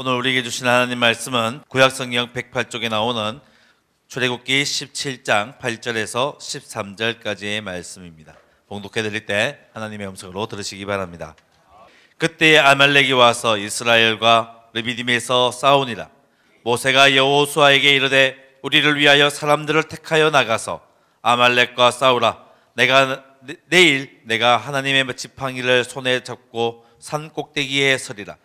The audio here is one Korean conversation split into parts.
오늘 우리에게 주신 하나님 말씀은 구약성경 108쪽에 나오는 출애굽기 17장 8절에서 13절까지의 말씀입니다. 봉독해 드릴 때 하나님의 음성으로 들으시기 바랍니다. 그때 아말렉이 와서 이스라엘과 르비딤에서 싸우니라. 모세가 여호수아에게 이르되 우리를 위하여 사람들을 택하여 나가서 아말렉과 싸우라. 내일 내가 하나님의 지팡이를 손에 잡고 산 꼭대기에 서리라.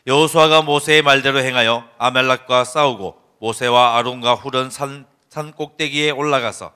여호수아가 모세의 말대로 행하여 아말렉과 싸우고 모세와 아론과 훌은 산 꼭대기에 올라가서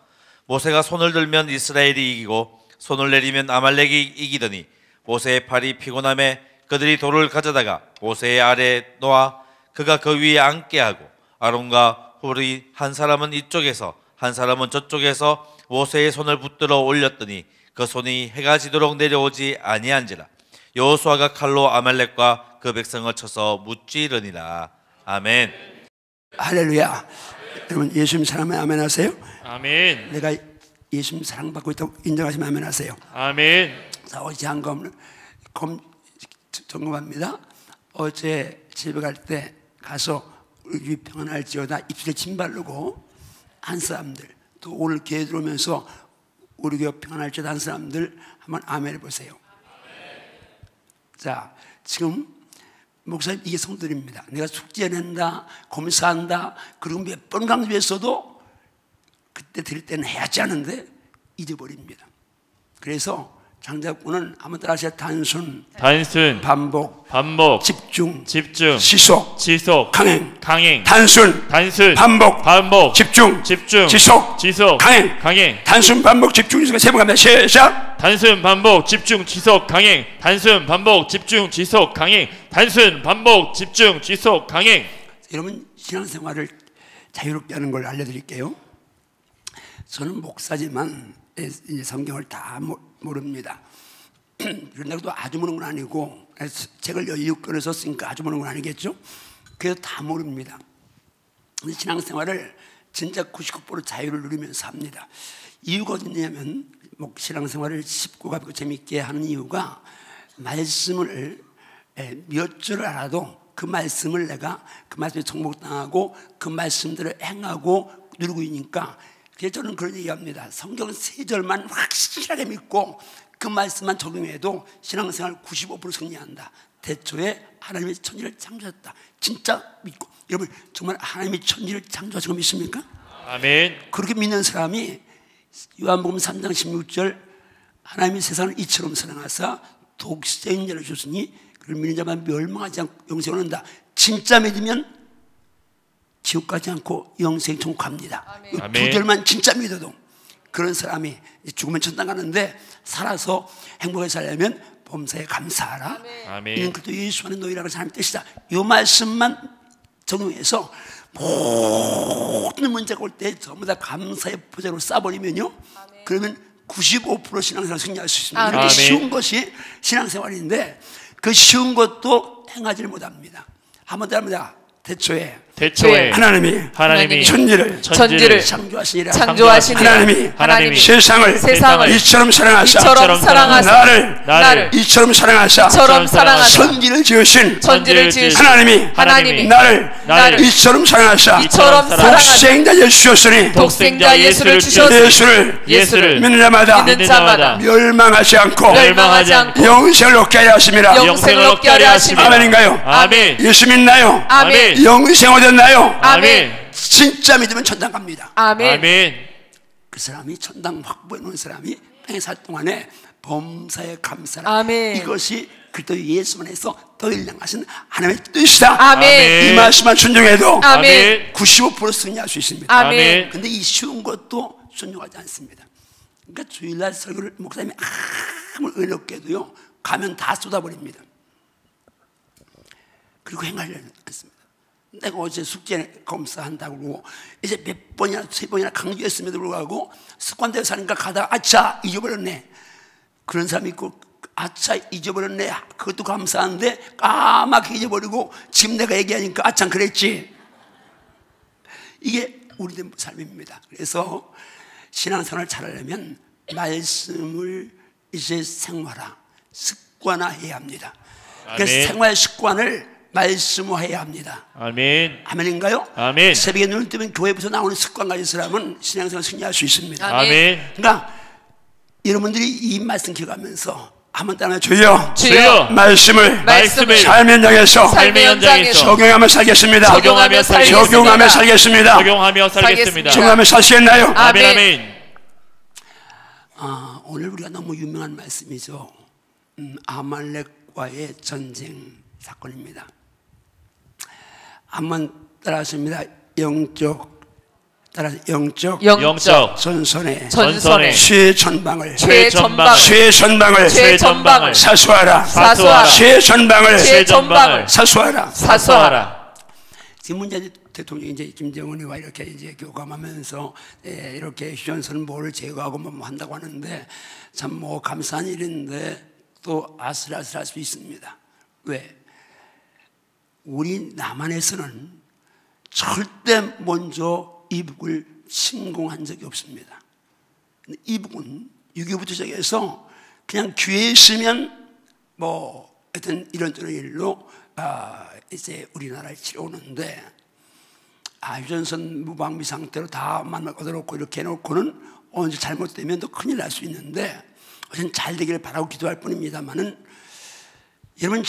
모세가 손을 들면 이스라엘이 이기고 손을 내리면 아말렉이 이기더니 모세의 팔이 피곤함에 그들이 돌을 가져다가 모세의 아래에 놓아 그가 그 위에 앉게 하고 아론과 훌이 한 사람은 이쪽에서 한 사람은 저쪽에서 모세의 손을 붙들어 올렸더니 그 손이 해가 지도록 내려오지 아니한지라. 여호수아가 칼로 아말렉과 그 백성을 쳐서 무찌르니라. 아멘. 할렐루야. 여러분 예수님 사랑하면 아멘 하세요. 아멘. 내가 예수님 사랑받고 있다고 인정하시면 아멘 하세요. 아멘. 자, 어제 점검합니다. 어제 집에 갈 때 가서 우리 평안할지어다 입술에 침 바르고 한 사람들, 또 오늘 교회 들어오면서 우리 교회 평안할지어다 한 사람들 한번 아멘 해보세요. 자, 지금 목사님 이게 성도입니다. 내가 숙제낸다, 검사한다, 그리고 몇 번 강조했어도 그때 드릴 때는 해야지 하는데 잊어버립니다. 그래서 장자꾼은 한번 따라 하세요. 단순, 반복, 집중, 지속, 강행, 단순, 반복, 집중, 지속, 강행, 단순, 반복, 집중, 지속. 세 번 갑니다. 시작. 단순, 반복, 집중, 지속, 강행. 단순, 반복, 집중, 지속, 강행. 단순, 반복, 집중, 지속, 강행. 여러분 신앙생활을 자유롭게 하는 걸 알려드릴게요. 저는 목사지만 성경을 다 모릅니다. 그런데도 아주 모르는 건 아니고 책을 16권을 썼으니까 아주 모르는 건 아니겠죠. 그래서 다 모릅니다. 신앙생활을 진짜 99% 자유를 누리면서 합니다. 이유가 어디냐면 신앙생활을 쉽고 가볍고 재밌게 하는 이유가 말씀을 몇 줄을 알아도 그 말씀을 내가 그 말씀에 정복당하고 그 말씀들을 행하고 누리고 있으니까. 그래서 저는 그런 얘기합니다. 성경 3절만 확실하게 믿고 그 말씀만 적용해도 신앙생활 95% 승리한다. 태초에 하나님이 천지를 창조하셨다. 진짜 믿고. 여러분 정말 하나님이 천지를 창조하신 거 믿습니까? 아멘. 그렇게 믿는 사람이 요한복음 3장 16절 하나님이 세상을 이처럼 사랑하사 독생자를 주셨으니 그를 믿는 자만 멸망하지 않고 영생을 얻는다. 진짜 믿으면 지옥 가지 않고 영생 천국 갑니다. 두 절만 진짜 믿어도 그런 사람이 죽으면 천당 가는데 살아서 행복하게 살려면 범사에 감사하라. 이는 그도 예수 안에 너희라고 하나님의 뜻이다. 이 말씀만 적용해서 모든 문제가 올 때 전부 다 감사의 포자로 싸버리면요, 그러면 95% 신앙생활 승리할 수 있습니다. 이렇게 쉬운 것이 신앙생활인데 그 쉬운 것도 행하지를 못합니다. 한번 더 합니다. 태초에 하나님이 천지를 창조하시니라. 하나님이 세상을 이처럼 사랑하사 나를 이처럼 사랑하사 천지를 지으신 하나님이 나를 이처럼 사랑하사 독생자 예수를 주셨으니 예수를 믿는 자마다 멸망하지 않고 영생을 얻게 하려 하심이라. 아멘인가요? 아멘. 예수 믿나요? 아멘. 영생 얻었나요? 아멘. 진짜 믿으면 천당 갑니다. 아멘. 그 사람이 천당 확보해 놓은 사람이 땅에 살 동안에 범사에 감사라. 아멘. 이것이 그리스도 예수 안에서 너희를 향하신 하나님의 뜻이다. 아멘. 이 말씀만 순종해도 아멘. 95% 승리할 수 있습니다. 아멘. 근데 이 쉬운 것도 순종하지 않습니다. 그러니까 주일날 설교를 목사님이 아무리 어렵게도요 가면 다 쏟아버립니다. 그리고 행하려지 않습니다. 내가 어제 숙제 검사한다고 그러고 이제 몇 번이나 3번이나 강조했음에도 불구하고 습관대로 사니까 가다가 아차 잊어버렸네. 그런 사람이 있고 아차 잊어버렸네. 그것도 감사한데 까맣게 잊어버리고 지금 내가 얘기하니까 아참 그랬지. 이게 우리들 삶입니다. 그래서 신앙생활을 잘하려면 말씀을 이제 생활화, 습관화해야 합니다. 그래서 생활 습관을 말씀화해야 합니다. 아멘. 아멘인가요? 아멘. 새벽에 눈을 뜨면 교회에서 나오는 습관 가진 사람은 신앙생활 승리할 수 있습니다. 아멘. 그러니까 여러분들이 이 말씀 기억하면서 한번 따라 주여 주여 말씀을 삶의 현장에서 적용하며 살겠습니다. 적용하며 살겠습니다. 적용하며 사시겠나요? 아멘. 아멘. 오늘 우리가 너무 유명한 말씀이죠. 아말렉과의 전쟁 사건입니다. 한번 따라하십니다. 영적 전선의 최전방을 사수하라. 사수하라. 지금 문재인 대통령이 이제 김정은이와 이렇게 이제 교감하면서 이렇게 휴전선 뭐를 제거하고 뭐 한다고 하는데 참 뭐 감사한 일인데 또 아슬아슬할 수 있습니다. 왜? 우리 남한에서는 절대 먼저 이북을 침공한 적이 없습니다. 이북은 6.25부터 시작해서 그냥 기회 있으면 뭐 하여튼 이런저런 일로 이제 우리나라에 치러오는데 휴전선 무방비 상태로 다 얻어놓고 이렇게 해놓고는 언제 잘못되면 또 큰일 날 수 있는데 어쨌든 잘 되기를 바라고 기도할 뿐입니다만은 여러분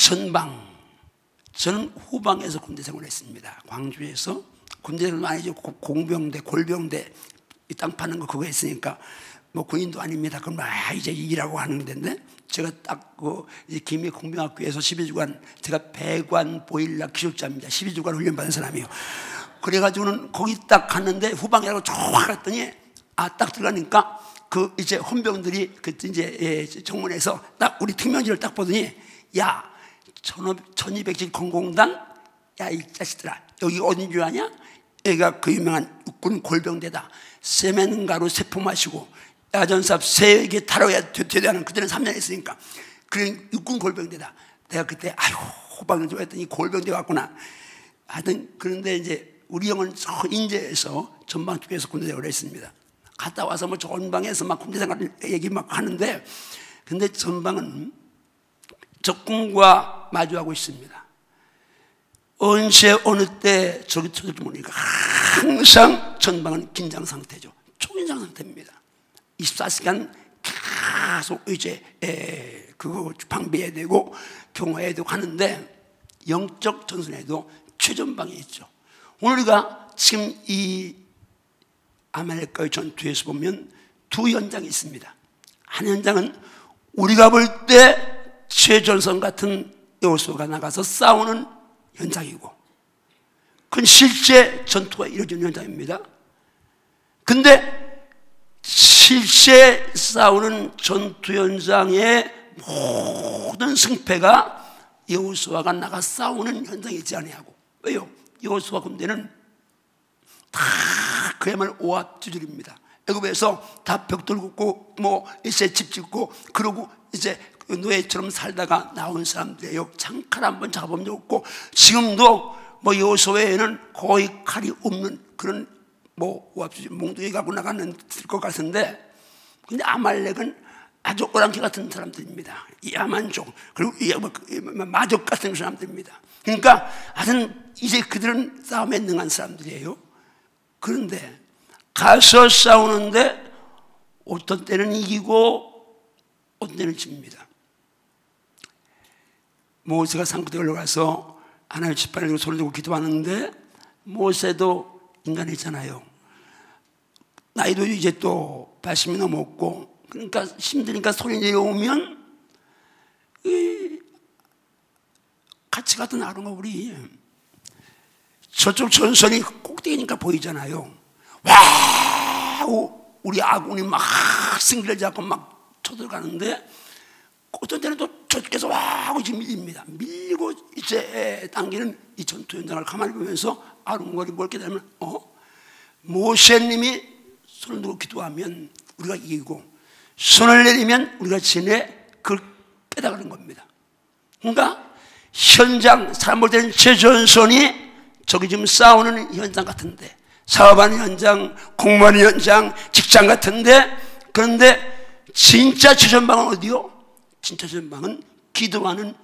저는 후방에서 군대 생활을 했습니다. 광주에서 군대 생활 많이 해서 공병대, 골병대 이 땅 파는 거 그거 했으니까 뭐 군인도 아닙니다. 그럼 이제 일하고 하는 데인데 제가 딱 이제 김해 공병학교에서 12주간 제가 배관 보일러 기술자입니다. 12주간 훈련 받은 사람이에요. 그래가지고는 거기 딱 갔는데 후방이라고 쫙 갔더니 딱 들어가니까 그 이제 헌병들이 그 이제 정문에서 딱 우리 특명지를 딱 보더니 야 1200질 공공단 야 이 자식들아 여기 어딘 줄 아냐? 여기가 그 유명한 육군 골병대다. 세면가루 세포 마시고 야전삽 3개 타러야 되다는 그때는 3년 했으니까 그런 육군 골병대다. 내가 그때 호방을 좋아했더니 골병대 왔구나. 하여튼 그런데 이제 우리 형은 저 인제에서 전방 쪽에서 군대 생활을 했습니다. 갔다 와서 뭐 전방에서 막 군대 생활 얘기 막 하는데 근데 전방은 적군과 마주하고 있습니다. 언제 어느 때 저기 쳐들지 모르니까 항상 전방은 긴장 상태죠. 초긴장 상태입니다. 24시간 계속 이제 그거 방비해야 되고 경호해야 되고 하는데 영적 전선에도 최전방에 있죠. 오늘 우리가 지금 이 아말렉과의 전투에서 보면 두 현장이 있습니다. 한 현장은 우리가 볼 때 최전선 같은 여호수아가 나가서 싸우는 현장이고 그건 실제 전투가 이루어지는 현장입니다. 근데 실제 싸우는 전투 현장의 모든 승패가 여호수아가 나가 싸우는 현장에 있지 아니하고 왜요? 여호수아 군대는 다 그야말로 오합지졸입니다. 애굽에서 다 벽돌 굽고 뭐 이제 집 짓고 그러고 이제 노예처럼 살다가 나온 사람들이에요. 창칼 한번 잡아본 적 없고 지금도 뭐 여호수아에는 거의 칼이 없는 그런 뭐 오합지졸 몽둥이 갖고 나가는 것 같은데 근데 아말렉은 아주 오랑캐 같은 사람들입니다. 야만족 그리고 마족 같은 사람들입니다. 그러니까 하여튼 이제 그들은 싸움에 능한 사람들이에요. 그런데 가서 싸우는데 어떤 때는 이기고 어떤 때는 집니다. 모세가 산끝에 올라가서 하나님의 지팡이를 들고 손을 들고 기도하는데 모세도 인간이잖아요. 나이도 이제 또 80이 넘었고 그러니까 힘드니까 소리 내려오면 같이 가도 나오는 거 우리 저쪽 전선이 꼭대기니까 보이잖아요. 와 우리 아군이 막 승기를 잡고 막 쳐들어가는데 어떤 때는 또 저쪽에서 와 하고 지금 밀립니다. 밀리고 이제 당기는 이 전투 현장을 가만히 보면서 아웅거리 뭘 깨달으면 모세님이 손을 들고 기도하면 우리가 이기고 손을 내리면 우리가 지내 그걸 깨달은 겁니다. 그러니까 현장 사람 볼 때는 최전선이 저기 지금 싸우는 현장 같은데 사업하는 현장, 공무하는 현장, 직장 같은데 그런데 진짜 최전방은 어디요? 진짜 최전방은 기도하는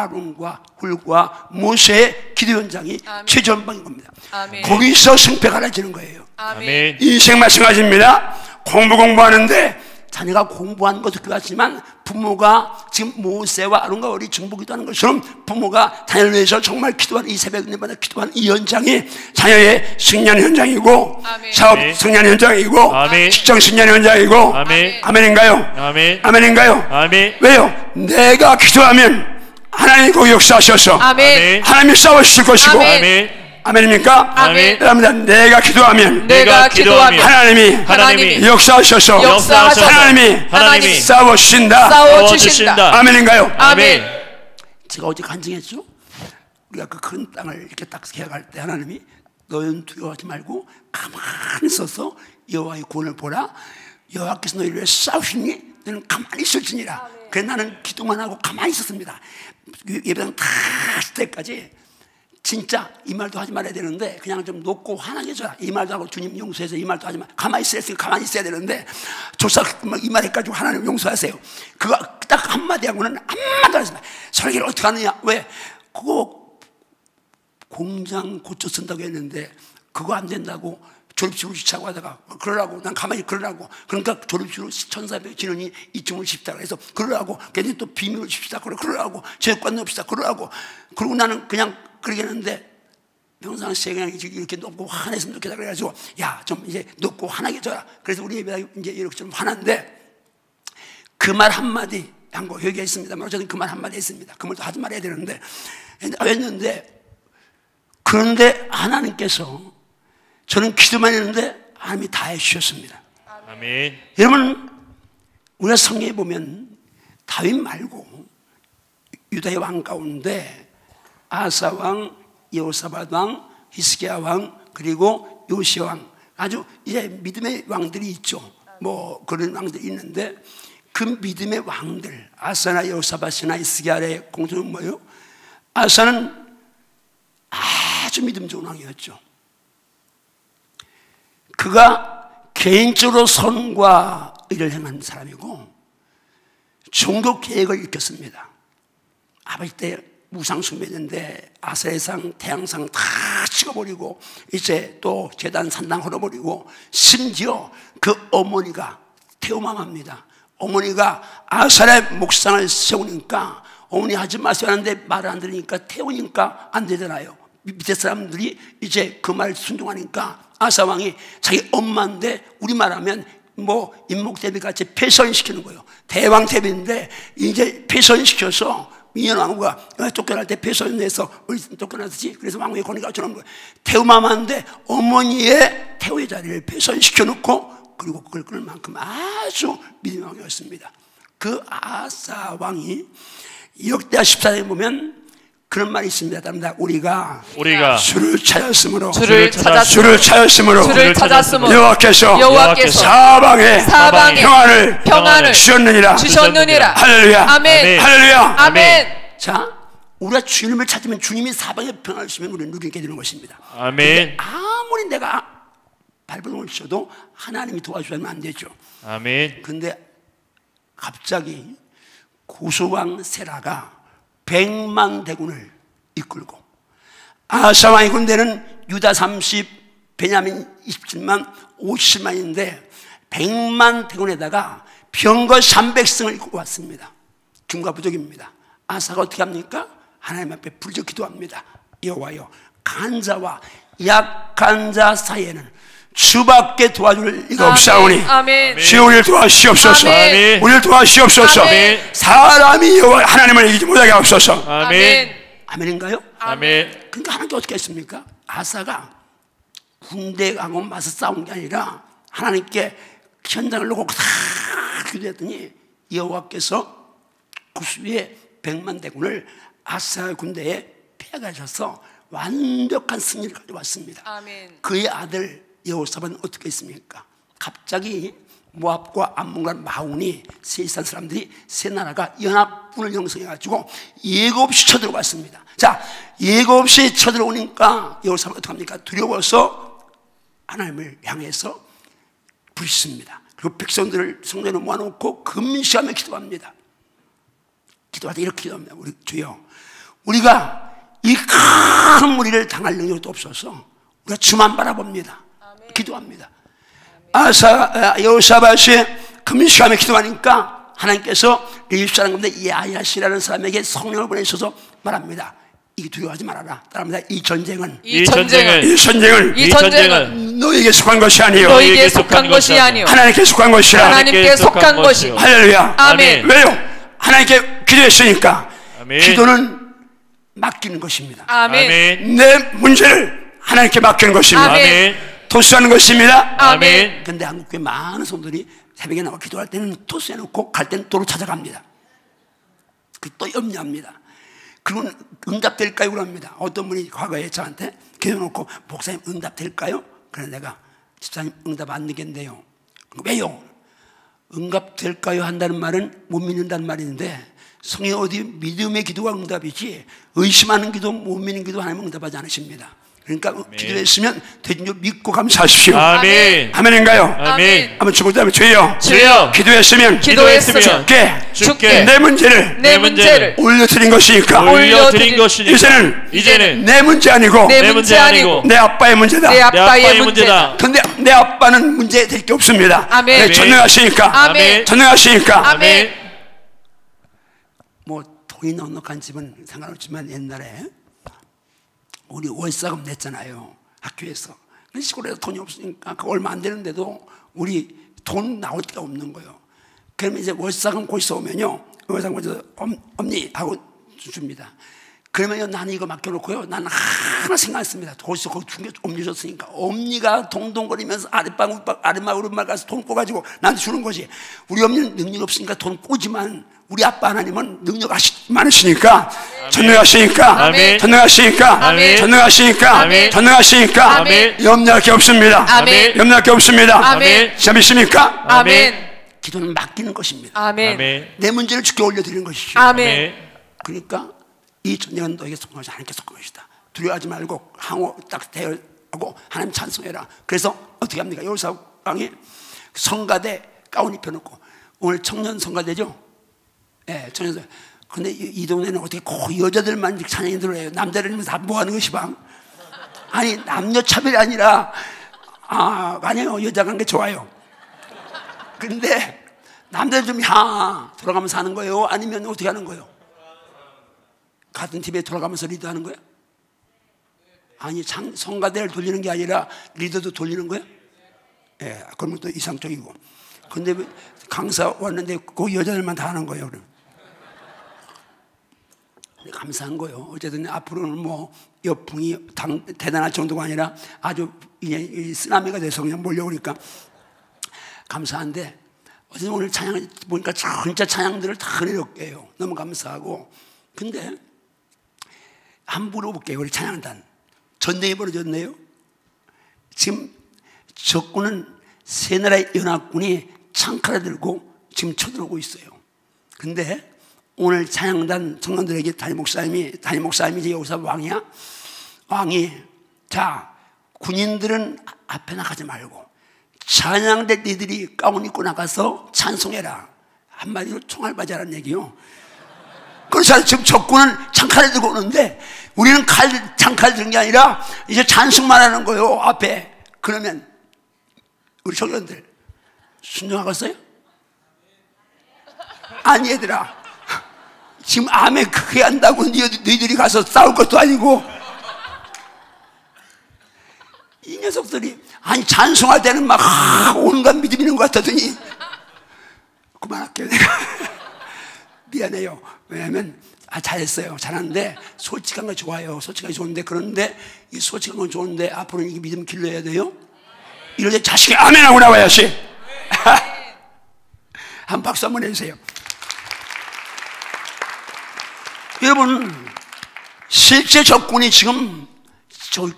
아론과 훌과 모세의 기도 현장이 아멘. 최전방인 겁니다. 아멘. 거기서 승패가 갈라지는 거예요. 아멘. 인생 마찬가지입니다. 공부하는데 자녀가 공부하는 것도 그렇지만 부모가 지금 모세와 아론과 우리 정복기도하는 것처럼 부모가 자녀를 위해서 정말 기도하는 이 새벽마다 기도하는 이 현장이 자녀의 승리하는 현장이고 아멘. 사업 아멘. 승리하는 현장이고 아멘. 직장 승리하는 현장이고 아멘. 아멘인가요? 아멘. 아멘인가요? 아멘. 왜요? 내가 기도하면 하나님이 거기 역사하셔서 아멘. 하나님이 싸워주실 것이고 아멘. 아멘. 아멘입니까? 아멘. 여러분들 내가 기도하면 내가 기도하면 하나님이 역사하셔서 역사하셔서 하나님이 싸워주신다. 싸워주신다. 아멘인가요? 아멘. 제가 어제 간증했죠? 우리가 그 큰 땅을 이렇게 딱 계약할 때 하나님이 너희는 두려워하지 말고 가만히 서서 여호와의 구원을 보라. 여호와께서 너희를 위해 싸우시니 너는 가만히 있을지니라. 그래서 나는 기도만 하고 가만히 있었습니다. 예배당 다 할 때까지 진짜 이 말도 하지 말아야 되는데 그냥 좀 놓고 화나게 해줘라. 이 말도 하고 주님 용서해서 이 말도 하지 마. 가만히 있어야 가만히 있어야 되는데 조사 이 말 해가지고 하나님 용서하세요. 그거 딱 한마디 하고는 한마디 안 했습니다. 설교를 어떻게 하느냐? 왜? 그거 공장 고쳐 쓴다고 했는데 그거 안 된다고 졸업식으로 시차고 하다가 그러라고 난 가만히 그러라고 그러니까 졸업식으로 1,400 진원이 2층을 줍시다 그래서 그러라고 걔네 또 비밀을 줍시다 그러라고 제육관 넣읍시다 그러라고 그리고 나는 그냥 그러겠는데 평상시에 그냥 이렇게 높고 화냈으면 좋겠다 그래가지고 야 좀 이제 높고 화나게 해줘라. 그래서 우리 예배가 이제 이렇게 좀 화난데 그 말 한마디 한 거 여기가 있습니다만 어쨌든 그 말 한마디 했습니다. 그 말도 하지 말아야 되는데 했는데 그런데 하나님께서 저는 기도만 했는데 하나님이 다 해주셨습니다. 아멘. 여러분 우리가 성경에 보면 다윗 말고 유다의 왕 가운데 아사 왕, 여호사밧 왕, 히스기야 왕 그리고 요시야 왕 아주 이제 믿음의 왕들이 있죠. 뭐 그런 왕들이 있는데 그 믿음의 왕들 아사나 여호사밧이나 히스기야의 공통은 뭐예요? 아사는 아주 믿음 좋은 왕이었죠. 그가 개인적으로 선과 의를 행한 사람이고 종교 계획을 일으켰습니다. 아버지 때 우상 숭배했는데 아세상, 태양상 다 찍어버리고 이제 또 제단 산당 헐어버리고 심지어 그 어머니가 태우마마입니다. 어머니가 아사의 목상을 세우니까 어머니 하지 마세요 하는데 말을 안 들으니까 태우니까 안 되잖아요. 밑에 사람들이 이제 그 말 순종하니까 아사 왕이 자기 엄마인데 우리 말하면 뭐 인목대비 같이 폐선시키는 거예요. 대왕 대비인데 이제 폐선시켜서 미연 왕후가 쫓겨날 때 폐선해서 우리 쫓겨나듯이 그래서 왕후의 권위가 저런 거예요. 태우마마인데 어머니의 태우의 자리를 폐선시켜 놓고 그리고 그걸 끊을 만큼 아주 믿음의 왕이었습니다. 그 아사 왕이 역대하 14장에 보면 그런 말이 있습니다. 우리가 주를 찾았으므로 여호와께서 사방에 평안을 주셨느니라. 할렐루야. 아멘. 할렐루야. 아멘. 자, 우리가 주님을 찾으면 주님이 사방에 평안을 주시면 우리는 누리게 되는 것입니다. 아멘. 아무리 내가 발버둥을 쳐도 하나님이 도와주면 안 되죠. 아멘. 근데 갑자기 고소왕 세라가 100만 대군을 이끌고 아사 왕의 군대는 유다 30, 베냐민 27만, 50만인데 100만 대군에다가 병거 300승을 이끌고 왔습니다. 중과 부족입니다. 아사가 어떻게 합니까? 하나님 앞에 부르짖어 기도합니다. 여호와여, 간 자와 약한 자 사이에는 주밖에 도와줄 리가 없사오니 주여 우리를 도와주시옵소서. 아멘. 우리를 도와주시옵소서. 아멘. 사람이 여호와 하나님을 이기지 못하게 하옵소서. 아멘. 아멘인가요? 아멘. 그러니까 하나님께 어떻게 했습니까? 아사가 군대하고 맞서 싸운 게 아니라 하나님께 현장을 놓고 다 기도했더니 여호와께서 구수의 100만 대군을 아사 군대에 패하셔서 완벽한 승리를 가져왔습니다. 아멘. 그의 아들 여호사밧은 어떻게 했습니까? 갑자기 모압과 암몬과 마온이 세상 사람들이 세 나라가 연합군을 형성해가지고 예고 없이 쳐들어왔습니다. 자, 예고 없이 쳐들어오니까 여호사밧 어떻게 합니까? 두려워서 하나님을 향해서 부르짖습니다. 그리고 백성들을 성전에 모아놓고 금시하며 기도합니다. 기도할 때 이렇게 기도합니다. 우리 주여, 우리가 이 큰 무리를 당할 능력도 없어서 우리가 주만 바라봅니다. 기도합니다. 여호사밧이 금식하며 기도하니까 하나님께서 리십사라는 건데 야야시라는 사람에게 성령을 보내셔서 말합니다. 이게 두려워하지 말아라. 따라합니다. 이 전쟁은 너에게 속한 것이 아니요 너에게 속한 것이 아니요 하나님께 속한 것이라. 하나님께 속한 것이. 할렐루야. 아멘. 왜요? 하나님께 기도했으니까. 아멘. 기도는 맡기는 것입니다. 아멘. 내 문제를 하나님께 맡기는 것입니다. 아멘. 토스하는 것입니다. 아멘. 근데 한국교회 많은 성도들이 새벽에 나와 기도할 때는 토스해놓고 갈 때는 도로 찾아갑니다. 또 염려합니다. 그건 응답될까요? 그럽니다. 어떤 분이 과거에 저한테 기도해놓고 목사님 응답될까요? 그래서 내가 집사님 응답 안 되겠네요. 왜요? 응답될까요? 한다는 말은 못 믿는다는 말인데 성경 어디 믿음의 기도가 응답이지 의심하는 기도 못 믿는 기도 하나님 응답하지 않으십니다. 그러니까 기도했으면 되신 줄 믿고 감사하십시오. 아멘. 아멘인가요? 아멘. 한번 주보자면 주여 기도했으면 주께 내 문제를 올려드린 것이니까 이제는 내 문제 아니고 내 아빠의 문제다. 근데 내 아빠는 문제 될 게 없습니다. 아멘. 전능하시니까. 아멘. 뭐 돈이 넉넉한 집은 상관없지만 옛날에 우리 월사금 냈잖아요. 학교에서. 시골에서 돈이 없으니까 그 얼마 안 되는데도 우리 돈 나올 데가 없는 거예요. 그러면 이제 월사금 고시서 오면요. 월사금 고시서 엄니 하고 줍니다. 그러면요 나는 이거 맡겨놓고요. 나는 하나 생각했습니다. 고시서 거기 중계 엄니 줬으니까 엄니가 동동거리면서 아랫마을 오른마을 가서 돈 꿔가지고 나한테 주는 거지. 우리 엄니는 능력 없으니까 돈 꼬지만 우리 아빠 하나님은 능력 많으시니까 전능하시니까 염려할 게 없습니다. 염려할 게 없습니다. 진짜 믿습니까? 기도는 맡기는 것입니다. 내 문제를 주께 올려드리는 것이죠. 그러니까 이 전쟁은 너에게 속한 것이 하나님께 속한 것이다. 두려워하지 말고 항호 딱 대하고 하나님 찬송해라. 그래서 어떻게 합니까? 여호사 왕이 성가대 가운 입혀놓고 오늘 청년 성가대죠? 예, 청년. 근데 이 동네는 어떻게 꼭 여자들만 찬양이 들어요? 남자들은 다 뭐 하는 것이 방? 아니 남녀 차별이 아니라 아니요 여자 관계 좋아요. 그런데 남자들 좀 돌아가면서 하는 거예요? 아니면 어떻게 하는 거예요? 같은 팀에 돌아가면서 리드하는 거예요? 아니 성가대를 돌리는 게 아니라 리더도 돌리는 거예요? 예, 그러면 또 이상적이고. 근데 강사 왔는데 그 여자들만 다 하는 거예요. 그럼 감사한 거예요. 어쨌든 앞으로는 뭐 여풍이 대단할 정도가 아니라 아주 쓰나미가 돼서 그냥 몰려오니까 감사한데 어쨌든 오늘 찬양 보니까 진짜 찬양들을 다 은혜롭게 해요. 너무 감사하고. 근데 한번 물어볼게요. 우리 찬양단 전쟁이 벌어졌네요. 지금 적군은 세 나라의 연합군이 창칼을 들고 지금 쳐들어오고 있어요. 근데 오늘 찬양단 청년들에게 담임 목사님이 여기서 왕이야. 왕이 자 군인들은 앞에 나가지 말고 찬양대 니들이 가운 입고 나가서 찬송해라. 한마디로 총알바지라는 얘기요. 그래서 지금 적군은 창칼을 들고 오는데 우리는 창칼 들은 게 아니라 이제 찬송만 하는 거예요. 앞에. 그러면 우리 청년들 순종하겠어요? 아니 얘들아 지금 아멘 크게 한다고 너희들이 가서 싸울 것도 아니고 이 녀석들이 아니 찬송할 때는 막 온갖 믿음이 있는 것 같더니 그만할게요 내가 미안해요. 왜냐면 잘했어요. 잘하는데 솔직한 거 좋아요. 솔직한 게 좋은데 그런데 이 솔직한 건 좋은데 앞으로는 이게 믿음 길러야 돼요. 이럴 때 자식이 아멘하고 나와야지. 한 박수 한번 해주세요. 여러분 실제 적군이 지금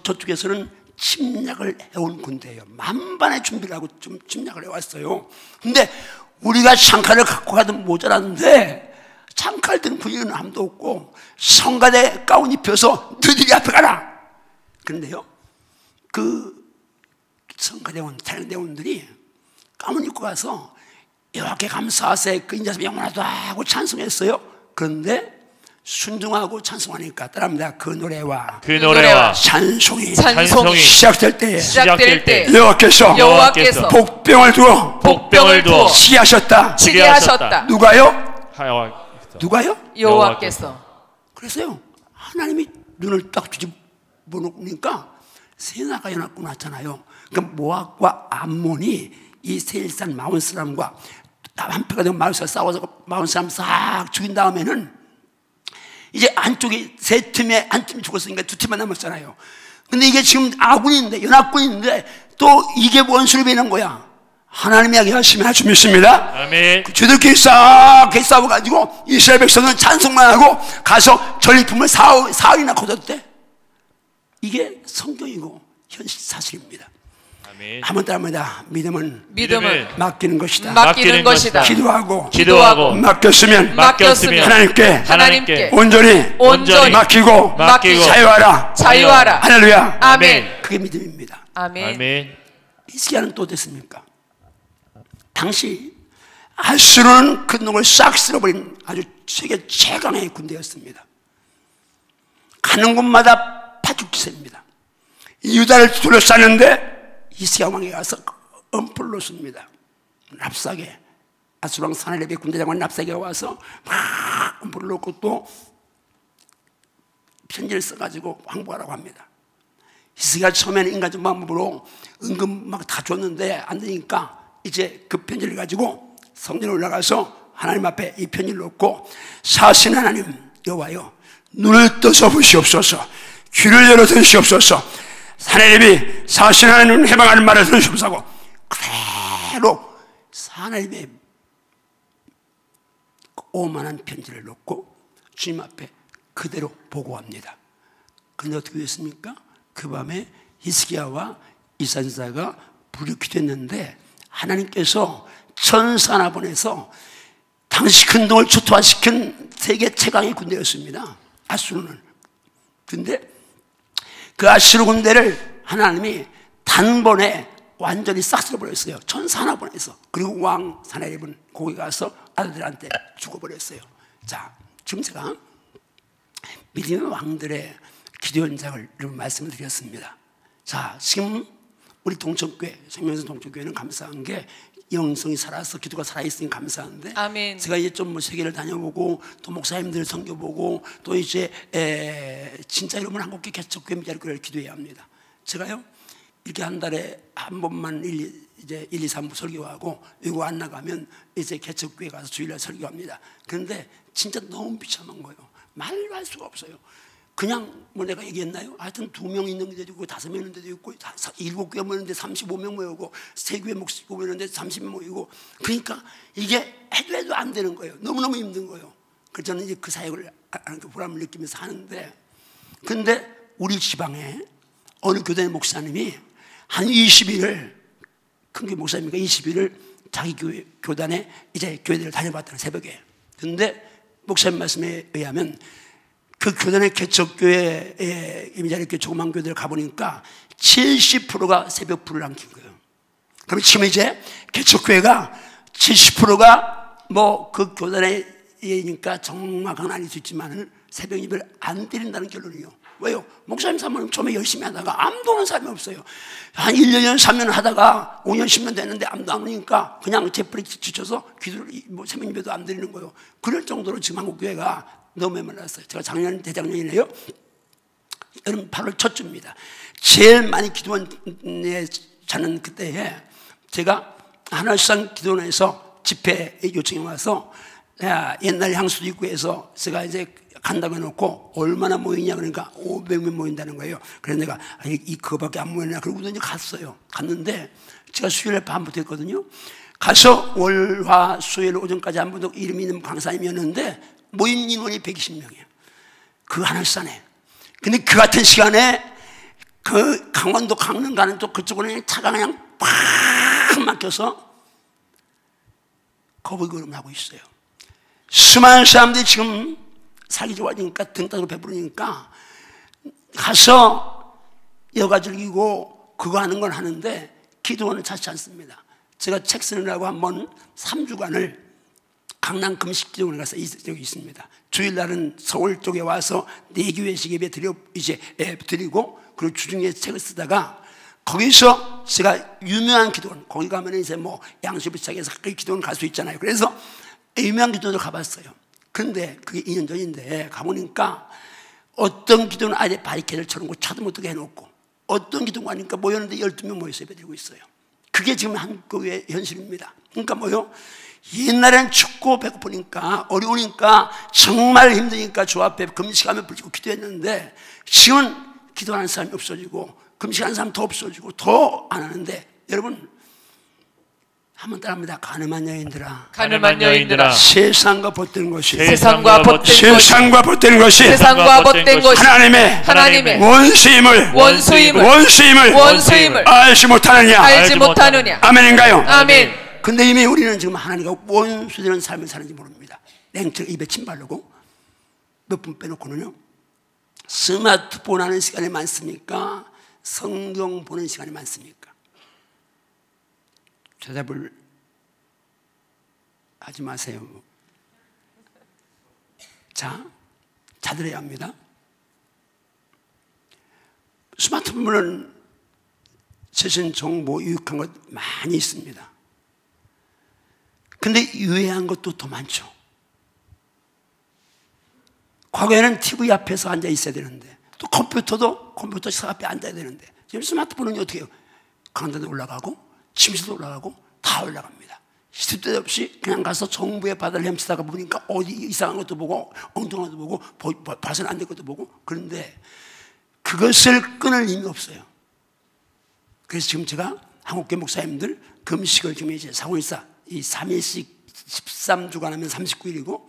저쪽에서는 침략을 해온 군대예요. 만반의 준비를 하고 좀 침략을 해왔어요. 근데 우리가 창칼을 갖고 가도 모자랐는데 창칼 든 군인은 아무도 없고 성가대 가운 입혀서 너희들이 앞에 가라. 그런데요 그 성가대원 찬양대원들이 가운 입고 가서 여호와께 감사하세 그 인자서 영원하다 하고 찬송했어요. 그런데 순종하고 찬송하니까 따라합니다. 그 노래와 그 노래와 찬송이 찬송이 시작될 때에 시작될 때 여호와께서 복병을 두어 복병을 두어 치하셨다. 치게 하셨다. 누가요? 하여 누가요? 여호와께서. 그래서요, 하나님이 눈을 딱 뒤집어놓으니까 세나가 연합군 왔잖아요. 그러니까 모압과 암몬이 이 세일산 마흔 사람과 한패가 되고 마흔 사람 싸워서 마흔 사람 싹 죽인 다음에는 이제 안쪽에 세 팀에 한 팀이 죽었으니까 두 팀만 남았잖아요. 근데 이게 지금 아군인데, 연합군인데 또 이게 원수를 베는 거야. 하나님이 하시면 할 줄 믿습니다. 아멘. 저들끼리 싹 싸워가지고 이스라엘 백성은 찬송만 하고 가서 전리품을 사흘이나 거뒀대. 이게 성경이고 현실 사실입니다. 아멘. 한번 따라합니다. 믿음은 맡기는 것이다. 맡기는 것이다. 기도하고 맡겼으면 하나님께 온전히 맡기고 자유하라. 할렐루야. 아멘. 그게 믿음입니다. 아멘. 아멘. 히스기야는 또 됐습니까? 당시 아수르는 그 놈을 싹 쓸어버린 아주 세계 최강의 군대였습니다. 가는 곳마다 파죽지세입니다. 유다를 둘러쌌는데 히스기야 왕이 가서 엄포를 놓습니다. 랍사게, 아수르왕 사나리의 군대장관 랍사게가 와서 막 엄포를 놓고 또 편지를 써가지고 항복하라고 합니다. 히스기야 처음에는 인간적 방법으로 은근 막 다 줬는데 안 되니까 이제 그 편지를 가지고 성전에 올라가서 하나님 앞에 이 편지를 놓고 사신 하나님 여호와여, 눈을 떠서 보시옵소서, 귀를 열어 들으시옵소서, 하나님이 사신 하나님 해방하는 말을 들으시옵소서. 그대로 하나님의 오만한 편지를 놓고 주님 앞에 그대로 보고합니다. 그런데 어떻게 됐습니까? 그 밤에 히스기야와 이사야가 불이 기도했는데 하나님께서 천사 하나 보내서 당시 근동을 초토화시킨 세계 최강의 군대였습니다. 아수르는. 근데 그 아수르 군대를 하나님이 단번에 완전히 싹 쓸어버렸어요. 천사 하나 보내서. 그리고 왕 사나리는 거기 가서 아들들한테 죽어버렸어요. 자, 지금 제가 믿음의 왕들의 기도 현장을 말씀을 드렸습니다. 자, 지금 우리 동천교회, 생명선 동천교회는 감사한 게 영성이 살아서 기도가 살아있으니 감사한데, 아멘. 제가 이제 좀 뭐 세계를 다녀보고 또 목사님들 섬겨보고 또 이제 진짜 이러면 한국교 개척교회 미자리교회를 기도해야 합니다. 제가요 이렇게 한 달에 한 번만 이제 1, 2, 3부 설교하고 이거 안 나가면 이제 개척교회 가서 주일날 설교합니다. 그런데 진짜 너무 비참한 거예요. 말로 할 수가 없어요. 그냥 뭐 내가 얘기했나요? 하여튼 2명 있는 데도 있고 5명 있는 데도 있고 7교회 모이는데 35명 모이고 3교회 목사님 모이는데 30명 모이고, 그러니까 이게 해도 안 되는 거예요. 너무너무 힘든 거예요. 그래서 저는 이제 그 사역을 보람을 느끼면서 하는데, 근데 우리 지방에 어느 교단의 목사님이 한 20일을, 큰 교회 목사님이니까 20일을 자기 교단에 이제 교회들을 다녀봤다는 새벽에. 근데 목사님 말씀에 의하면 그 교단의 개척교회에 이미자리교회 조그만 교회들 가보니까 70%가 새벽 불을 안 킨 거예요. 그럼 지금 이제 개척교회가 70%가 뭐 그 교단의 예니까 정확한 아닐 수 있지만 새벽 예배를 안 드린다는 결론이에요. 왜요? 목사님 사모님 처음에 열심히 하다가 아무도 오는 사람이 없어요. 한 1, 2년, 3년 하다가 5년, 10년 됐는데 아무도 안 오니까 그냥 제풀이 지쳐서 기도를 뭐 새벽 예배도 안 드리는 거예요. 그럴 정도로 지금 한국교회가 너무 메말랐어요. 제가 작년, 대작년이네요. 여러분 8월 첫 주입니다. 제일 많이 기도원에 자는 그때에 제가 하늘산 기도원에서 집회 요청이 와서, 야, 옛날 향수도 있고 해서 제가 이제 간다고 해놓고 얼마나 모이냐 그러니까 500명 모인다는 거예요. 그래서 내가 그거밖에 안 모이나 그러고 이제 갔어요. 갔는데 제가 수요일 밤부터 했거든요. 가서 월, 화, 수요일 오전까지 한 번도 이름이 있는 강사님이었는데 모인 인원이 120명이에요. 그 하늘산에. 근데 그 같은 시간에 그 강원도 강릉 가는 또 그쪽으로 그냥 차가 그냥 팍 막혀서 거북이걸음을 하고 있어요. 수많은 사람들이 지금 살기 좋아지니까 등 따로 배부르니까 가서 여가 즐기고 그거 하는 건 하는데 기도원을 찾지 않습니다. 제가 책 쓰느라고 한번 3주간을 강남 금식기도원에 가서 적이 있습니다. 주일날은 서울 쪽에 와서 내교회식 예배 드리고 그리고 주중에 책을 쓰다가 거기서 제가 유명한 기도원, 거기 가면 이제 뭐 양수비 시작해서 그 기도원 갈 수 있잖아요. 그래서 유명한 기도원을 가봤어요. 그런데 그게 2년 전인데 가보니까 어떤 기도는 아예 바리케이드를 쳐놓고 차도 못 들게 해놓고 어떤 기도가 하니까 모였는데 12명 모여서 예배드리고 있어요. 그게 지금 한국의 현실입니다. 그러니까 뭐요? 옛날엔 춥고 배고프니까 어려우니까 정말 힘드니까 주 앞에 금식하며 불지고 기도했는데 지금은 기도하는 사람이 없어지고 금식하는 사람 더 없어지고 더 안 하는데 여러분 한번 따라합니다. 가늠한 여인들아, 가늠한 여인들아, 세상과 벗된 것이 세상과 벗된 것이 세상과 벗된 것이 세상과 벗된 것이 하나님의 원수임을 알지 못하느냐. 아멘인가요? 아멘. 근데 이미 우리는 지금 하나님과 원수되는 삶을 사는지 모릅니다. 냉철 입에 침 바르고 몇 분 빼놓고는요 스마트폰 하는 시간이 많습니까? 성경 보는 시간이 많습니까? 대답을 하지 마세요. 자, 자들해야 합니다. 스마트폰은 최신 정보 유익한 것 많이 있습니다. 근데 유해한 것도 더 많죠. 과거에는 TV 앞에서 앉아 있어야 되는데 또 컴퓨터 앞에 앉아야 되는데 지금 스마트폰은 어떻게 해요? 강단도 올라가고 침실도 올라가고 다 올라갑니다. 시도 때 없이 그냥 가서 정부의 바다를 헤엄치다가 보니까 어디 이상한 것도 보고 엉뚱한 것도 보고 봐서는 안 될 것도 보고 그런데 그것을 끊을 힘이 없어요. 그래서 지금 제가 한국계 목사님들 금식을 지금 이제 사고일사 이 3일씩 13주간 하면 39일이고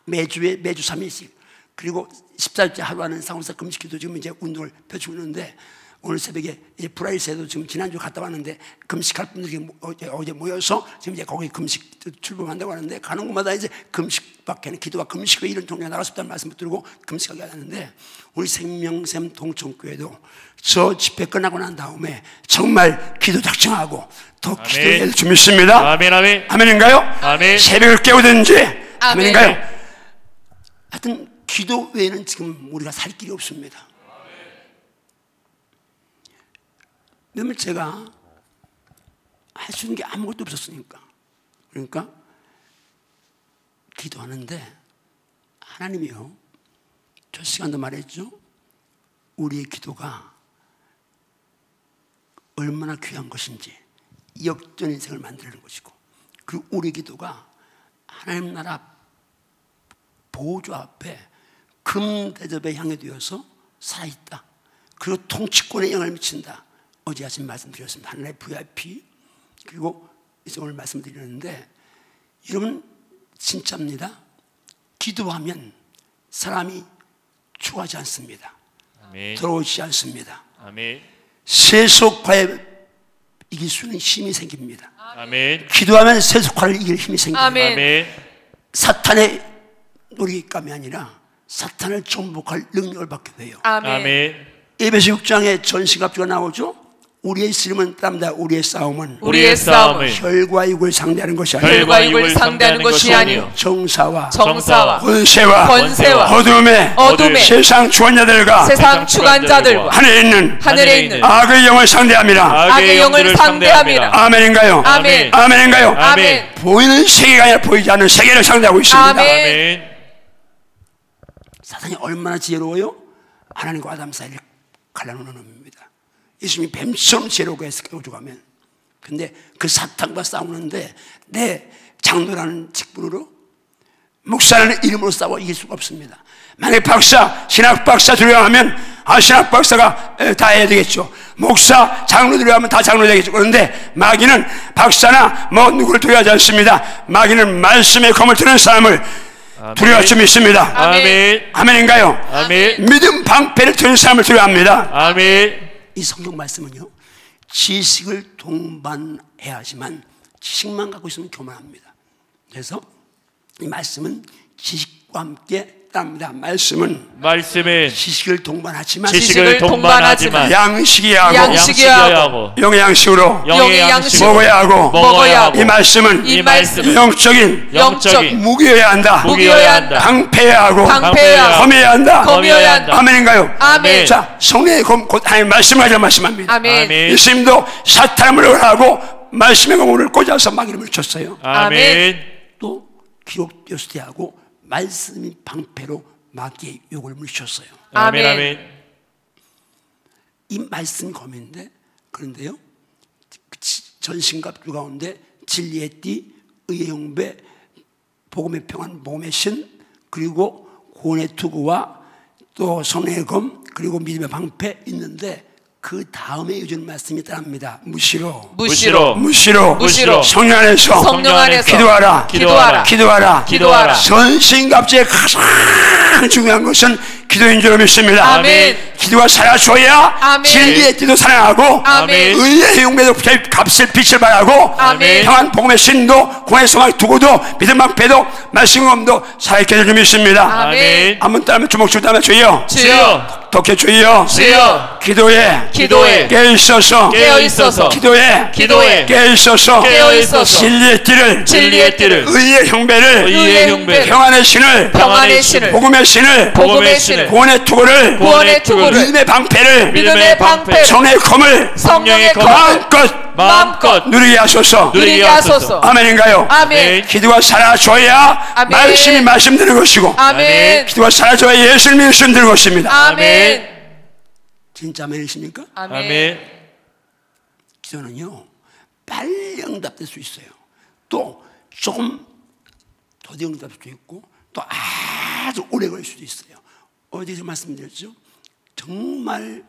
매주 3일씩 그리고 14일째 하루 하는 상호사 금식기도 지금 이제 운동을 펼치고 있는데 오늘 새벽에 이제 브라일스에도 지금 지난주 갔다 왔는데 금식할 분들이 어제 모여서 지금 이제 거기 금식 출범한다고 하는데 가는 곳마다 이제 금식밖에는 기도와 금식과 이런 종류가 나갈 수 없다는 말씀을 드리고 금식하게 하는데 우리 생명샘 동천교회도 저 집회 끝나고 난 다음에 정말 기도 작정하고 더 기도해야 될 줄 믿습니다. 아멘인가요? 아멘. 새벽을 깨우든지 아멘인가요? 하여튼 기도 외에는 지금 우리가 살 길이 없습니다. 왜냐면 제가 할 수 있는 게 아무것도 없었으니까. 그러니까 기도하는데 하나님이요 저 시간도 말했죠. 우리의 기도가 얼마나 귀한 것인지 역전 인생을 만드는 것이고 그리고 우리 기도가 하나님 나라 보좌 앞에 금 대접에 향해 되어서 살아있다. 그리고 통치권에 영향을 미친다. 어제 하신 말씀 드렸습니다. 하나님의 VIP 그리고 이제 오늘 말씀드리는데 여러분 진짜입니다. 기도하면 사람이 추하지 않습니다. 아멘. 더러워지지 않습니다. 아멘. 세속화에 이길 수 있는 힘이 생깁니다. 아멘. 기도하면 세속화를 이길 힘이 생깁니다. 아멘. 아멘. 사탄의 놀이감이 아니라 사탄을 정복할 능력을 받게 돼요. 아멘. 아멘. 에베소 6장에 전신갑주가 나오죠. 우리의 씨름은 땀다. 우리의 싸움은 혈과 육을 상대하는 것이 아니요 혈과 육을 상대하는 것이 아니요 정사와 권세와 어둠의 세상 주관자들과 하늘에 있는 악의 영을 상대합니다. 아멘인가요? 아멘. 보이는 세계가 아니라 보이지 않는 세계를 상대하고 있습니다. 아멘. 사탄이 얼마나 지혜로워요? 하나님과 아담 사이를 갈라놓는 놈입니다. 예수님이 뱀처럼 지혜롭게 해서 오죽하면 근데 그 사탄과 싸우는데 내 장로라는 직분으로 목사라는 이름으로 싸워 이길 수가 없습니다. 만약에 신학 박사 두려워하면 신학 박사가 다 해야 되겠죠. 목사, 장로 두려워하면 다 장로 되겠죠. 그런데 마귀는 박사나 누구를 두려워하지 않습니다. 마귀는 말씀의 검을 드는 사람을 두려워할 줄 믿습니다. 아멘. 아멘인가요? 아멘. 믿음 방패를 드는 사람을 두려워합니다. 아멘. 이 성경 말씀은요 지식을 동반해야 하지만 지식만 갖고 있으면 교만합니다. 그래서 이 말씀은 지식과 함께 답니다. 말씀은 지식을 동반하지만 지식을 동반하지만 양식이야 하고 양식이하고 영의 양식으로 영의 양식으로 먹어야 하고 먹어야 하고 이 말씀은 이 말씀은 영적인 무기여야 한다. 무기여야 한다. 방패해야 하고 방패해야 하고 검해야 한다. 검해야 한다. 아멘인가요? 아멘. 자, 성령의 검 곧 하나님 말씀하자 말씀합니다. 아멘. 예수님도 사탄을 하고 말씀의 검을 꽂아서 마귀를 쳤어요. 아멘. 또 기록되었을 때 하고 말씀이 방패로 마귀의 욕을 물으셨어요. 아멘. 이 말씀 검인데 그런데요 전신갑주 가운데 진리의 띠, 의의 용배, 복음의 평안, 복음의 신, 그리고 구원의 투구와 또 성령의 검, 그리고 믿음의 방패 있는데 그 다음에 요즘 말씀이 따릅니다. 무시로 성령 안에서 기도하라. 전신갑주의 가장 중요한 것은 기도인 줄 믿습니다. 아멘. 기도가 살아줘야 아멘. 진리의 뜻도 사랑하고 아멘. 의의 용매도 값을 빛을 발하고 아멘. 평안 복음의 신도 구원의 소망 두고도 믿음 방패도 말씀 검도 살아있게 될 줄 믿습니다. 아멘. 한번 따르면 주먹 주고 따르면 주여 독해 주여 기도에 깨어있어서 기도에 깨어있어서 진리의 띠를 의의 형배를 평안의 신을 복음의 신을 구원의 투구를 믿음의 방패를 성령의 검을 마음껏 누리게 하소서. 아멘인가요? 아멘. 기도가 살아줘야 아멘. 말씀이 말씀되는 것이고 아멘. 기도가 살아줘야 예수님이 말씀되는 것입니다. 아멘. 진짜 아멘이십니까? 아멘. 기도는요 빨리 응답될 수 있어요. 또 조금 더디 응답될 수도 있고 또 아주 오래 걸릴 수도 있어요. 어디서 말씀드렸죠? 정말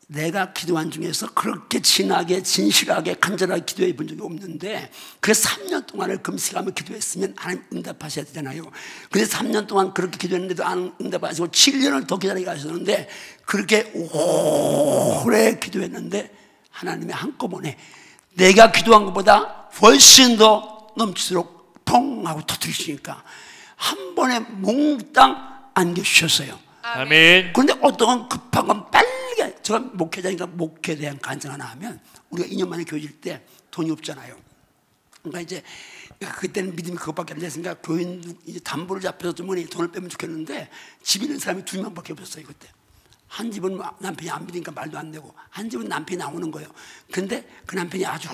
내가 기도한 중에서 그렇게 진하게 진실하게 간절하게 기도해 본 적이 없는데 그 3년 동안을 금식하며 기도했으면 하나님 응답하셔야 되잖아요. 근데 3년 동안 그렇게 기도했는데도 안 응답하시고 7년을 더 기다리게 하셨는데 그렇게 오래 기도했는데 하나님이 한꺼번에 내가 기도한 것보다 훨씬 더 넘치도록 펑 하고 터뜨리시니까 한 번에 몽땅 안겨주셨어요. 아멘. 그런데 어떤 급한 건 빠르게 제가 목회자니까 목회에 대한 간증 하나 하면 우리가 2년 만에 교회질 때 돈이 없잖아요. 그러니까 이제 그때는 믿음이 그것밖에 안 됐으니까 교인 이제 담보를 잡혀서 주머니에 돈을 빼면 좋겠는데 집 있는 사람이 2명밖에 없었어요. 그때 한 집은 남편이 안 믿으니까 말도 안 되고 한 집은 남편이 나오는 거예요. 근데 그 남편이 아주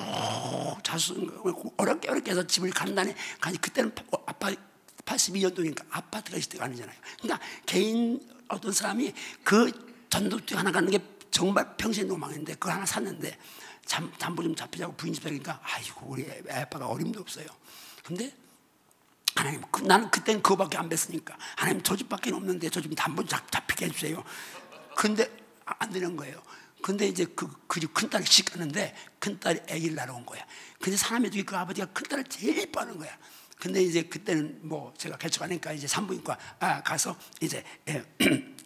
어렵게 해서 집을 간단히 가니 그때는 아빠 82년도니까 아파트가 있을 때가 아니잖아요. 그러니까 개인 어떤 사람이 그 전도주 하나 가는 게 정말 평생 로망인데 그걸 하나 샀는데 담보 좀 잡히자고 부인 집 사니까 아이고 우리 애 아빠가 어림도 없어요. 근데 하나님 나는 그때는 그거밖에 안 뺐으니까 하나님 저 집밖에 없는데 저 집 담보 잡히게 해주세요. 근데 안 되는 거예요. 근데 이제 그 집 큰딸이 시집 가는데 큰딸이 아기를 낳으러 온 거야. 근데 사람의 중에 그 아버지가 큰딸을 제일 이뻐하는 거야. 근데 이제 그때는 뭐 제가 개척하니까 이제 산부인과 가서 이제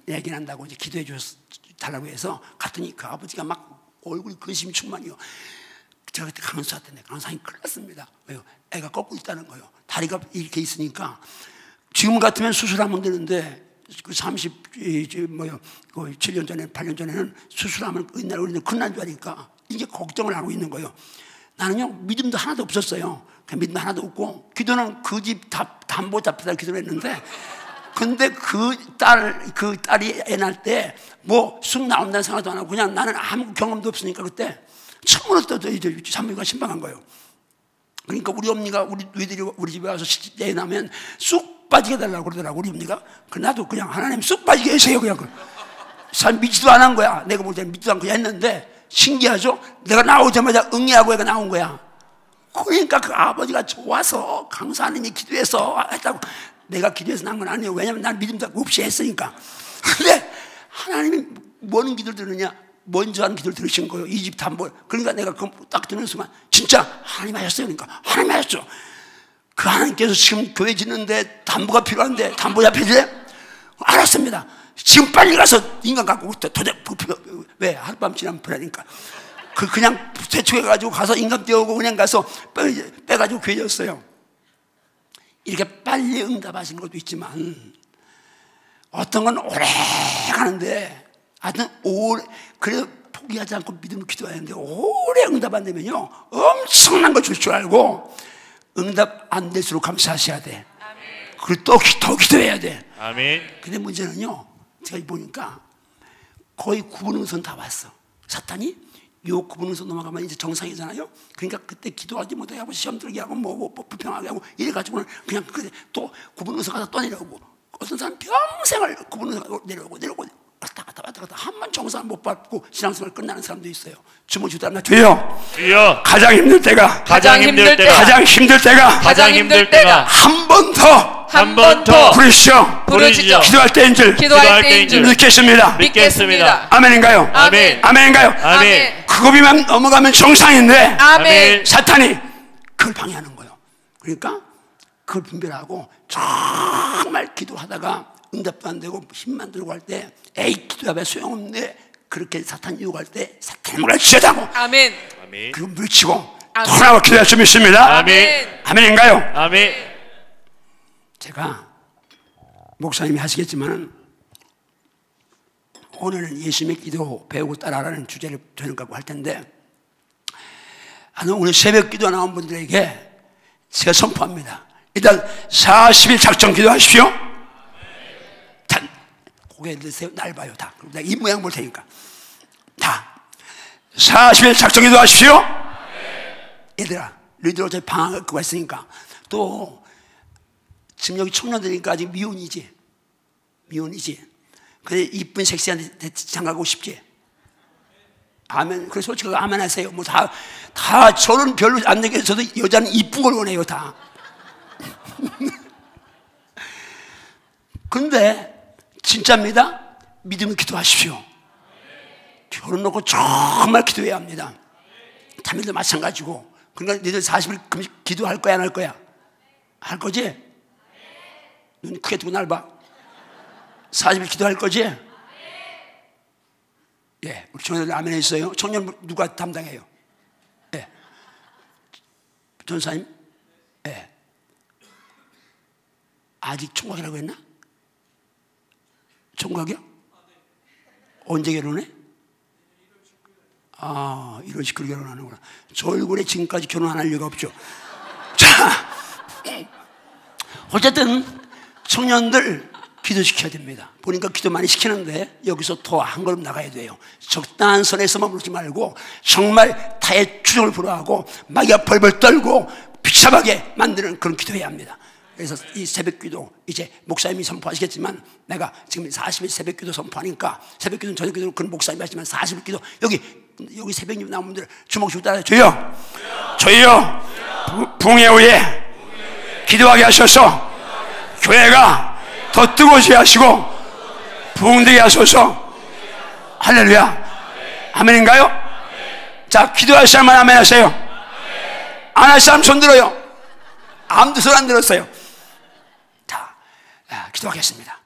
얘기 난다고 이제 기도해 달라고 해서 갔더니 그 아버지가 막 얼굴이 근심 충만이요. 제가 그때 강원도 왔던데 강원도에 큰일 났습니다. 왜요? 애가 꺾고 있다는 거예요. 다리가 이렇게 있으니까 지금 같으면 수술하면 되는데 그 7년 전에 8년 전에는 수술하면 옛날에 우리는 끝난 줄 아니까 이게 걱정을 하고 있는 거예요. 나는요 믿음도 하나도 없었어요. 믿음 하나도 없고 기도는 그 집 담보 잡히다 기도를 했는데 근데 그 딸이 애 낳을 때 뭐 쑥 나온다는 생각도 안 하고 그냥 나는 아무 경험도 없으니까 그때 처음으로 또 이제 산부인과 신방한 거예요. 그러니까 우리 어머니가 우리 집에 와서 애 낳으면 쑥 빠지게 달라고 그러더라고 우리 어머니가. 나도 그냥 하나님 쑥 빠지게 해주세요 그냥. 참 믿지도 안 한 거야. 내가 볼 때는 믿지도 않고 했는데 신기하죠? 내가 나오자마자 응애하고 애가 나온 거야. 그러니까 그 아버지가 좋아서 강사님이 기도해서 했다고. 내가 기도해서 난 건 아니에요. 왜냐면 난 믿음도 없이 했으니까. 근데 하나님이 뭐는 기도를 들으냐? 먼저 하는 기도를 들으신 거예요. 이 집 담보. 그러니까 내가 딱 듣는 순간 진짜 하나님 하셨어요. 그러니까 하나님 하셨죠. 그 하나님께서 지금 교회 짓는데 담보가 필요한데 담보 잡혀줄래? 알았습니다. 지금 빨리 가서 인간 갖고 왜 하룻밤 지나면 불하니까 그냥 세척해가지고 가서 인감 떼오고 그냥 가서 빼가지고 괴졌어요. 이렇게 빨리 응답하시는 것도 있지만 어떤 건 오래 가는데 하여튼 오래 그래도 포기하지 않고 믿음을 기도해야 하는데 오래 응답 안 되면요 엄청난 걸 줄 줄 알고 응답 안 될수록 감사하셔야 돼. 그리고 또 더 기도해야 돼. 아멘. 근데 문제는요 제가 보니까 거의 9분응선 다 왔어. 사탄이 요 9분응선 넘어가면 이제 정상이잖아요. 그러니까 그때 기도하지 못하게 하고 시험 들게 하고 뭐 불평하게 하고 이래가지고는 그냥 또 9분응선 가서 또 내려오고 어떤 사람 평생을 9분응선 내려오고 왔다 갔다 한 번 정상 못 받고 신앙생활 끝나는 사람도 있어요. 주먹 주다 나 주여 주여 가장 힘들 때가 가장 힘들 때가 가장 힘들 때가 한 번 더 부르시죠. 기도할 때인 줄 믿겠습니다. 아멘인가요? 아멘. 그거비만 넘어가면 정상인데 아멘. 사탄이 그걸 방해하는 거예요. 그러니까 그걸 분별하고 정말 기도하다가 응답도 안 되고 힘만 들고 할 때 에이 기도하면 소용없네 그렇게 사탄 유혹할 때 사탄의 물을 쥐어다고 아멘. 아멘. 그거 물치고 아멘. 돌아와 기도할 수 있습니다. 아멘. 아멘인가요? 아멘. 제가 목사님이 하시겠지만 오늘은 예수님의 기도 배우고 따라하라는 주제를 저는 갖고 할 텐데 오늘 새벽 기도 나온 분들에게 제가 선포합니다. 일단 40일 작정 기도하십시오. 고개 드세요. 날 봐요. 다. 그럼 내가 이 모양 볼 테니까. 다. 40일 작정 기도하십시오. 얘들아, 너희들 어차피 방학을 그거 했으니까. 또 지금 여기 청년들이니까 아직 미혼이지. 근데 이쁜 섹시한테 장가가고 싶지. 아멘. 그래서 솔직히 아멘 하세요. 뭐 다 저는 별로 안 되게 저도 여자는 이쁜 걸 원해요. 다. 근데 진짜입니다. 믿음을 기도하십시오. 결혼 놓고 정말 기도해야 합니다. 자매도 마찬가지고. 그러니까 너희들 40일 기도할 거야 안 할 거야? 할 거지? 눈 크게 뜨고 날 봐. 40일 기도할 거지? 예, 우리 청년들 아멘 했어요. 청년 누가 담당해요? 예, 전사님? 예, 아직 총각이라고 했나? 총각이요? 언제 결혼해? 1월 19일 결혼하는구나. 저 얼굴에 지금까지 결혼 안 할 리가 없죠. 자, 어쨌든 청년들 기도시켜야 됩니다. 보니까 기도 많이 시키는데 여기서 더 한 걸음 나가야 돼요. 적당한 선에서 머무르지 말고 정말 타의 추종을 불허하고 마귀가 벌벌 떨고 비참하게 만드는 그런 기도해야 합니다. 그래서 이 새벽 기도 이제 목사님이 선포하시겠지만 내가 지금 40일 새벽 기도 선포하니까 새벽 기도는 저녁 기도는 그런 목사님이 하시지만 40일 기도 여기 새벽 기도 나온 분들 주먹 쥐고 따라 주여 붕해 후에 기도하게 하셔서 교회가 더 뜨거워지게 하시고 부흥되게 하소서. 할렐루야. 아멘인가요? 자, 기도할 사람만 아멘 하세요. 안 할 사람 손 들어요. 아무도 손 안 들었어요. 자, 기도하겠습니다.